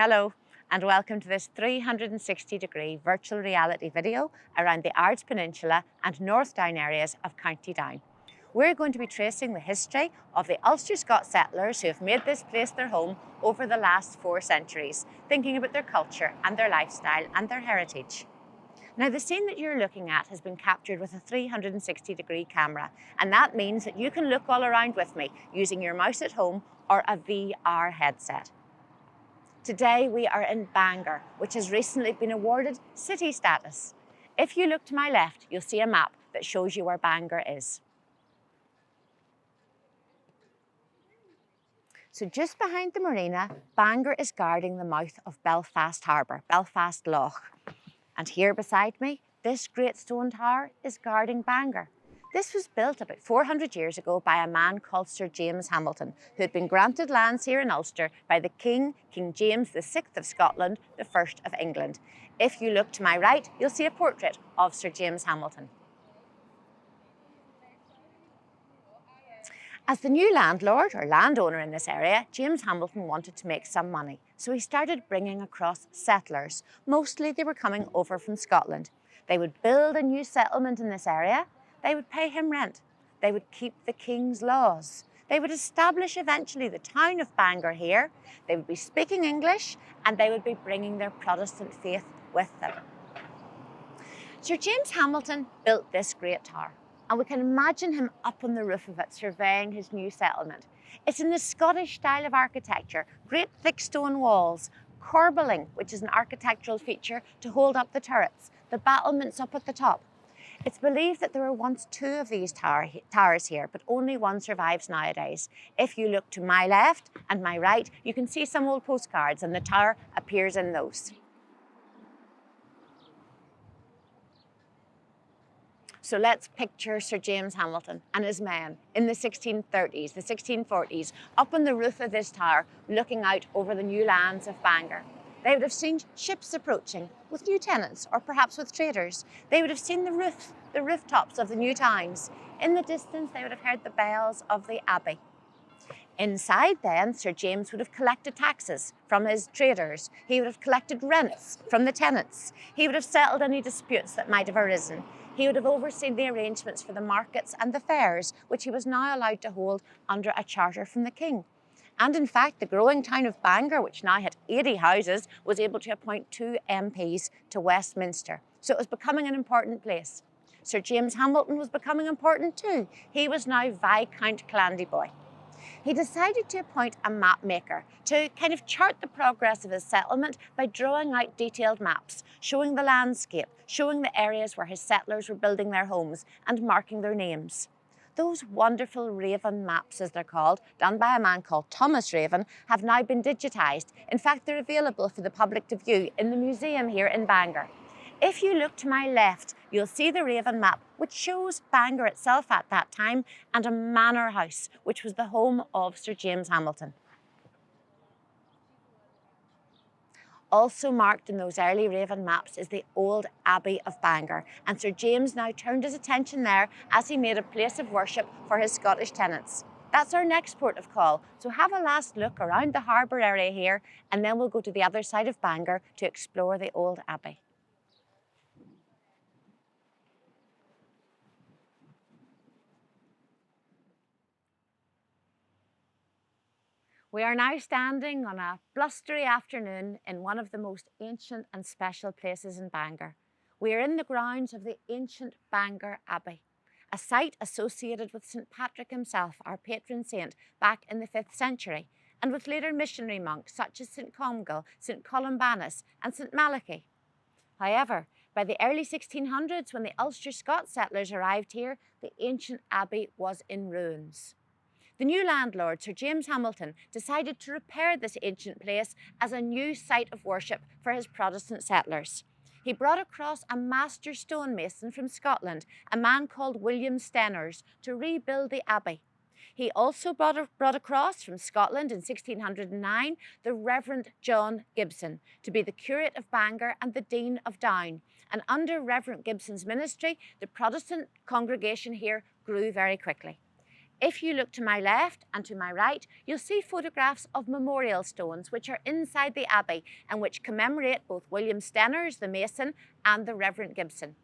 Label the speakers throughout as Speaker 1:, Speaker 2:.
Speaker 1: Hello and welcome to this 360-degree virtual reality video around the Ards Peninsula and North Down areas of County Down. We're going to be tracing the history of the Ulster-Scots settlers who have made this place their home over the last 4 centuries, thinking about their culture and their lifestyle and their heritage. Now, the scene that you're looking at has been captured with a 360-degree camera, and that means that you can look all around with me using your mouse at home or a VR headset. Today we are in Bangor, which has recently been awarded city status. If you look to my left, you'll see a map that shows you where Bangor is. So just behind the marina, Bangor is guarding the mouth of Belfast Harbour, Belfast Lough. And here beside me, this great stone tower is guarding Bangor. This was built about 400 years ago by a man called Sir James Hamilton, who had been granted lands here in Ulster by the King James VI of Scotland, the first of England. If you look to my right, you'll see a portrait of Sir James Hamilton. As the new landlord or landowner in this area, James Hamilton wanted to make some money, so he started bringing across settlers. Mostly they were coming over from Scotland. They would build a new settlement in this area. They would pay him rent. They would keep the king's laws. They would establish eventually the town of Bangor here. They would be speaking English and they would be bringing their Protestant faith with them. Sir James Hamilton built this great tower, and we can imagine him up on the roof of it surveying his new settlement. It's in the Scottish style of architecture, great thick stone walls, corbelling, which is an architectural feature to hold up the turrets, the battlements up at the top. It's believed that there were once 2 of these towers here, but only one survives nowadays. If you look to my left and my right, you can see some old postcards and the tower appears in those. So let's picture Sir James Hamilton and his men in the 1630s, the 1640s, up on the roof of this tower, looking out over the new lands of Bangor. They would have seen ships approaching with new tenants or perhaps with traders. They would have seen the rooftops of the new towns. In the distance, they would have heard the bells of the Abbey. Inside then, Sir James would have collected taxes from his traders. He would have collected rents from the tenants. He would have settled any disputes that might have arisen. He would have overseen the arrangements for the markets and the fairs, which he was now allowed to hold under a charter from the king. And in fact, the growing town of Bangor, which now had 80 houses, was able to appoint 2 MPs to Westminster. So it was becoming an important place. Sir James Hamilton was becoming important too. He was now Viscount Clandeboy. He decided to appoint a map maker to kind of chart the progress of his settlement by drawing out detailed maps, showing the landscape, showing the areas where his settlers were building their homes and marking their names. Those wonderful Raven maps, as they're called, done by a man called Thomas Raven, have now been digitised. In fact, they're available for the public to view in the museum here in Bangor. If you look to my left, you'll see the Raven map, which shows Bangor itself at that time and a manor house, which was the home of Sir James Hamilton. Also marked in those early Raven maps is the old Abbey of Bangor, and Sir James now turned his attention there as he made a place of worship for his Scottish tenants. That's our next port of call, so have a last look around the harbour area here, and then we'll go to the other side of Bangor to explore the old Abbey. We are now standing on a blustery afternoon in one of the most ancient and special places in Bangor. We are in the grounds of the ancient Bangor Abbey, a site associated with St. Patrick himself, our patron saint, back in the 5th century, and with later missionary monks such as St. Comgall, St. Columbanus and St. Malachy. However, by the early 1600s, when the Ulster-Scots settlers arrived here, the ancient abbey was in ruins. The new landlord, Sir James Hamilton, decided to repair this ancient place as a new site of worship for his Protestant settlers. He brought across a master stonemason from Scotland, a man called William Stenners, to rebuild the abbey. He also brought across from Scotland in 1609 the Reverend John Gibson to be the curate of Bangor and the Dean of Down. And under Reverend Gibson's ministry, the Protestant congregation here grew very quickly. If you look to my left and to my right, you'll see photographs of memorial stones which are inside the abbey and which commemorate both William Stenners, the mason, and the Reverend Gibson.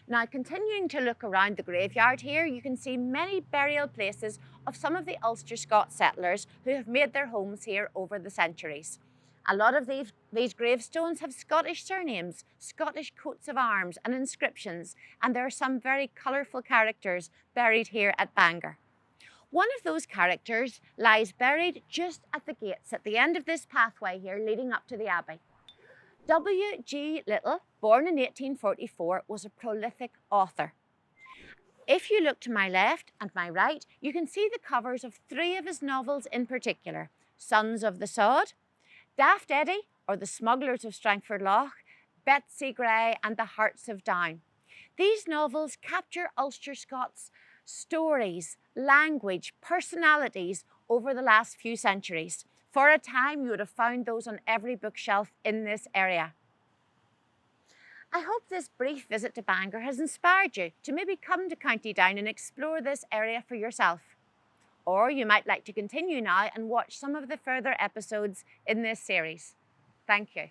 Speaker 1: Now, continuing to look around the graveyard here, you can see many burial places of some of the Ulster-Scots settlers who have made their homes here over the centuries. A lot of these gravestones have Scottish surnames, Scottish coats of arms and inscriptions, and there are some very colourful characters buried here at Bangor. One of those characters lies buried just at the gates at the end of this pathway here leading up to the abbey. W.G. Little, born in 1844, was a prolific author. If you look to my left and my right, you can see the covers of 3 of his novels in particular: Sons of the Sod, Daft Eddy, or The Smugglers of Strangford Lough, Betsy Gray, and The Hearts of Down. These novels capture Ulster-Scots' stories, language, personalities over the last few centuries. For a time, you would have found those on every bookshelf in this area. I hope this brief visit to Bangor has inspired you to maybe come to County Down and explore this area for yourself. Or you might like to continue now and watch some of the further episodes in this series. Thank you.